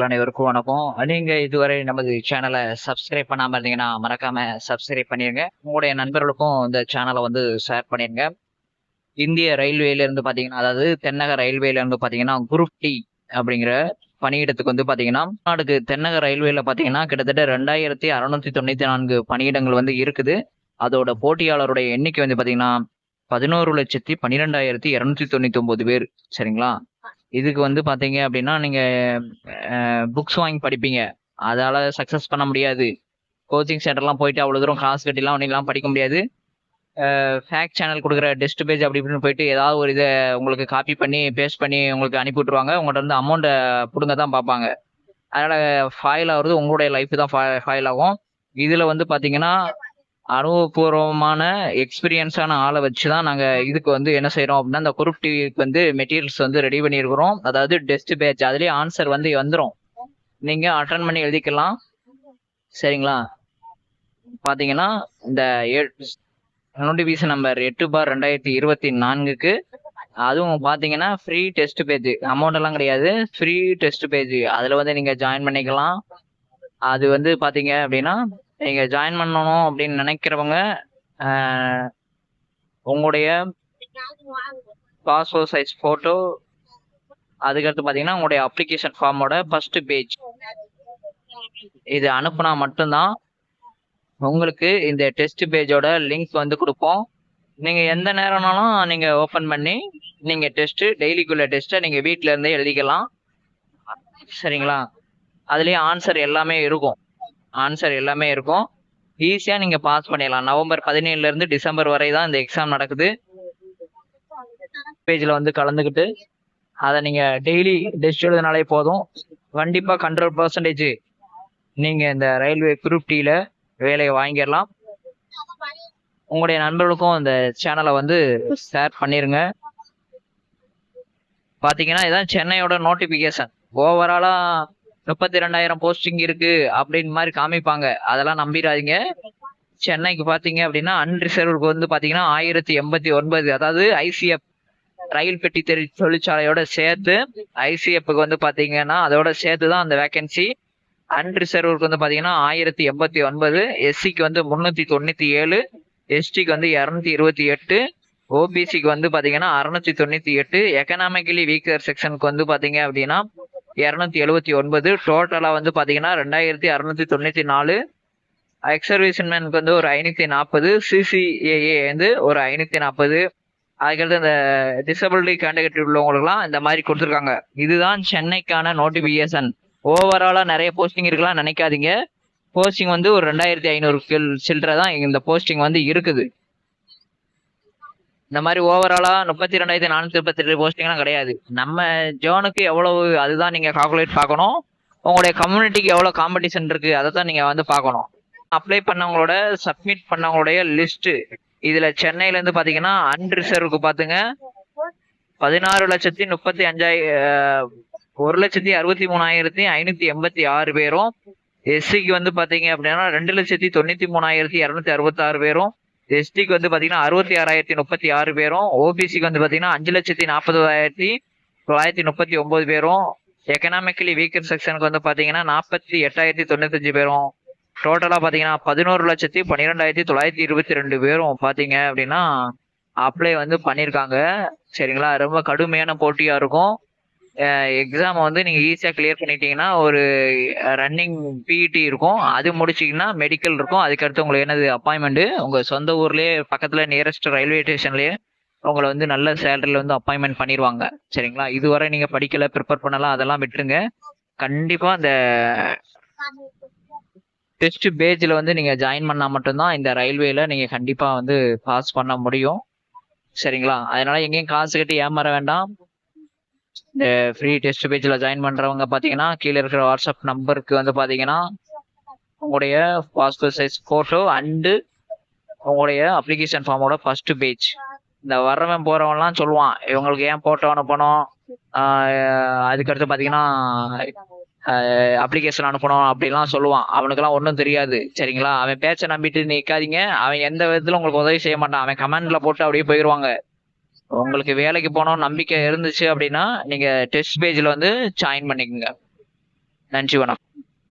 அனைவருக்கும் வணக்கம். நீங்க இதுவரை நமது சேனலை சப்ஸ்கிரைப் பண்ணாம இருந்தீங்கன்னா மறக்காம சப்ஸ்கிரைப் பண்ணிருங்க. உங்களுடைய நண்பர்களுக்கும் இந்த சேனலை வந்து ஷேர் பண்ணிருங்க. இந்திய ரயில்வேல இருந்து பாத்தீங்கன்னா, அதாவது தென்னக ரயில்வேல இருந்து பாத்தீங்கன்னா குரூப் டி அப்படிங்கிற பணியிடத்துக்கு வந்து பாத்தீங்கன்னா நாடுக்கு தென்னக ரயில்வேல பாத்தீங்கன்னா கிட்டத்தட்ட 2694 பணியிடங்கள் வந்து இருக்குது. அதோட போட்டியாளருடைய எண்ணிக்கை வந்து பாத்தீங்கன்னா 11,12,299 பேர். சரிங்களா? இதுக்கு வந்து பாத்தீங்க அப்படின்னா நீங்க புக்ஸ் வாங்கி படிப்பீங்க, அதால சக்சஸ் பண்ண முடியாது. கோச்சிங் சென்டர்லாம் போயிட்டு அவ்வளவு தூரம் காசு கட்டிலாம் ஒன்றும் படிக்க முடியாது. ஃபேக்ட் சேனல் கொடுக்குற டெஸ்ட் பேஜ் அப்படி இப்படின்னு போயிட்டு ஏதாவது ஒரு இதை உங்களுக்கு காப்பி பண்ணி பேஸ்ட் பண்ணி உங்களுக்கு அனுப்பி விட்டுருவாங்க. உங்கள்கிட்ட வந்து அமௌண்ட்டை பிடுங்க தான் பார்ப்பாங்க. அதனால ஃபைல் ஆகுறது உங்களுடைய லைஃப் தான் ஃபைல் ஆகும். இதுல வந்து பாத்தீங்கன்னா அனுபவபூர்வமான எக்ஸ்பீரியன்ஸான ஆளை வச்சு தான் நாங்கள் இதுக்கு வந்து என்ன செய்கிறோம் அப்படின்னா இந்த குரூப் டிவிக்கு வந்து மெட்டீரியல்ஸ் வந்து ரெடி பண்ணியிருக்கிறோம். அதாவது டெஸ்ட் பேட்ச், அதுலேயே ஆன்சர் வந்து வந்துடும், நீங்கள் அட்டன் பண்ணி எழுதிக்கலாம். சரிங்களா? பார்த்தீங்கன்னா இந்த நோட்டிஃபிகேஷன் நம்பர் 8/2024க்கு அதுவும் பார்த்தீங்கன்னா ஃப்ரீ டெஸ்ட் பேஜ், அமௌண்ட் எல்லாம் கிடையாது, ஃப்ரீ டெஸ்ட் பேஜ். அதில் வந்து நீங்கள் ஜாயின் பண்ணிக்கலாம். அது வந்து பார்த்தீங்க அப்படின்னா நீங்க ஜாயின் பண்ணணும் அப்படின்னு நினைக்கிறவங்க உங்களுடைய பாஸ்போர்ட் சைஸ் போட்டோ, அதுக்கடுத்து பாத்தீங்கன்னா உங்களுடைய அப்ளிகேஷன் ஃபார்மோட ஃபர்ஸ்ட் பேஜ் இது அனுப்புனா மட்டும்தான் உங்களுக்கு இந்த டெஸ்ட் பேஜோட லிங்க் வந்து கொடுப்போம். நீங்க எந்த நேரம்னாலும் நீங்க ஓபன் பண்ணி நீங்க டெஸ்ட், டெய்லிக்குள்ள டெஸ்ட்டை நீங்க வீட்ல இருந்தே எழுதிக்கலாம். சரிங்களா? அதுலயே ஆன்சர் எல்லாமே இருக்கும். ஈஸியா நீங்க பாஸ் பண்ணிடலாம். நவம்பர் 17ல இருந்து டிசம்பர் வரை தான் இந்த எக்ஸாம் நடக்குது. பேஜ்ல வந்து கலந்துக்கிட்டு அதை நீங்க டெய்லி டெஸ்ட் எழுதினாலே போதும். கண்டிப்பா 100% நீங்க இந்த ரயில்வே குரூப் டில வேலையை வாங்கிடலாம். உங்களுடைய நண்பர்களுக்கும் இந்த சேனலை வந்து ஷேர் பண்ணிருங்க. பாத்தீங்கன்னா இதான் சென்னையோட நோட்டிபிகேஷன். ஓவராலா 32,000 போஸ்டிங் இருக்கு அப்படின்னு மாதிரி காமிப்பாங்க, அதெல்லாம் நம்பிடாதீங்க. சென்னைக்கு பாத்தீங்க அப்படின்னா அன்ரிசர்வ்க்கு வந்து பாத்தீங்கன்னா 1089, அதாவது ஐசிஎஃப் ரயில் பெட்டி தொழிற்சாலையோட சேர்த்து ஐசிஎஃப்க்கு வந்து பாத்தீங்கன்னா அதோட சேர்த்து தான் அந்த வேகன்சி. அன்ரிசர்வ்க்கு வந்து பாத்தீங்கன்னா 1089, எஸ்சிக்கு வந்து 397, எஸ்டிக்கு வந்து 228, ஓபிசிக்கு வந்து பாத்தீங்கன்னா 698, எக்கனாமிக்கலி வீக்கர் செக்ஷனுக்கு வந்து பாத்தீங்க அப்படின்னா 279, டோட்டலா வந்து பாத்தீங்கன்னா 2694. எக்ஸர்வேஷன்மேனுக்கு வந்து ஒரு 540, சிசிஏஏ வந்து ஒரு 540. அதுக்கடுத்து இந்த டிசபிலிட்டி கேட்டகரி உள்ளவங்களுக்குலாம் இந்த மாதிரி கொடுத்துருக்காங்க. இதுதான் சென்னைக்கான நோட்டிபிகேஷன். ஓவராலா நிறைய போஸ்டிங் இருக்கலாம் நினைக்காதீங்க. போஸ்டிங் வந்து ஒரு 2500 சில்லரை தான் இந்த போஸ்டிங் வந்து இருக்குது. இந்த மாதிரி ஓவராலா 32,432 போஸ்டிங்லாம் கிடையாது. நம்ம ஜோனுக்கு எவ்வளவு, அதுதான் நீங்க கால்குலேட் பார்க்கணும். உங்களுடைய கம்யூனிட்டிக்கு எவ்வளவு காம்படிஷன் இருக்கு அதை தான் நீங்க வந்து பார்க்கணும். அப்ளை பண்ணவங்களோட சப்மிட் பண்ணவங்களுடைய லிஸ்ட் இதுல சென்னையில இருந்து பாத்தீங்கன்னா அன்ரிசர்வ்க்கு பாத்துங்க 16,35,000 1,63,586 பேரும். எஸ்சிக்கு வந்து பாத்தீங்க அப்படின்னா 2,93,266 பேரும். எஸ்டிக்கு வந்து பாத்தீங்கன்னா 66,036 பேரும். ஓபிசிக்கு வந்து பாத்தீங்கன்னா 5,40,939 பேரும். எக்கனாமிக்கலி வீக்கர் செக்ஷனுக்கு வந்து பாத்தீங்கன்னா 48,095 பேரும். டோட்டலா பாத்தீங்கன்னா 11,12,922 பேரும் பாத்தீங்க அப்படின்னா அப்ளை வந்து பண்ணிருக்காங்க. சரிங்களா? ரொம்ப கடுமையான போட்டியா இருக்கும். எக்ஸாம் வந்து நீங்க ஈஸியா கிளியர் பண்ணிட்டீங்கன்னா ஒரு ரன்னிங் பிஇடி இருக்கும், அது முடிச்சிங்கன்னா மெடிக்கல் இருக்கும். அதுக்கடுத்து உங்களுக்கு என்னது அப்பாயின்மெண்ட் உங்க சொந்த ஊர்லயே பக்கத்துல நியரஸ்ட் ரயில்வே ஸ்டேஷன்லயே உங்களை வந்து நல்ல சேலரியில வந்து அப்பாயின்மெண்ட் பண்ணிடுவாங்க. சரிங்களா? இதுவரை நீங்க படிக்கல, ப்ரிப்பேர் பண்ணலாம், அதெல்லாம் விட்டுருங்க. கண்டிப்பா இந்த டெஸ்ட் பேஜ்ல வந்து நீங்க ஜாயின் பண்ணா மட்டும்தான் இந்த ரயில்வேல நீங்க கண்டிப்பா வந்து பாஸ் பண்ண முடியும். சரிங்களா? அதனால எங்கேயும் காசு கட்டி ஏமாற வேண்டாம். இந்த ஃப்ரீ டெஸ்ட் பேஜ்ல ஜாயின் பண்றவங்க பாத்தீங்கன்னா கீழே இருக்கிற வாட்ஸ்அப் நம்பருக்கு வந்து பாத்தீங்கன்னா உங்களுடைய பாஸ்போர்ட் சைஸ் போட்டோ அண்டு உங்களுடைய அப்ளிகேஷன் ஃபார்மோட ஃபர்ஸ்ட் பேஜ். இந்த வர்றவன் போறவன்லாம் சொல்லுவான் இவங்களுக்கு ஏன் போட்டோ அனுப்பணும், அதுக்கடுத்து பாத்தீங்கன்னா அப்ளிகேஷன் அனுப்பணும் அப்படிலாம் சொல்லுவான். அவனுக்கெல்லாம் ஒன்றும் தெரியாது. சரிங்களா? அவன் பேச்சை நம்பிட்டு நிற்காதீங்க. அவன் எந்த விதத்துல உங்களுக்கு உதவி செய்ய மாட்டான். அவன் கமெண்ட்ல போட்டு அப்படியே போயிடுவாங்க. உங்களுக்கு வேலைக்கு போனோம் நம்பிக்கை இருந்துச்சு அப்படின்னா நீங்க டெஸ்ட் பேஜ்ல வந்து ஜாயின் பண்ணிக்கோங்க. நன்றி, வணக்கம்.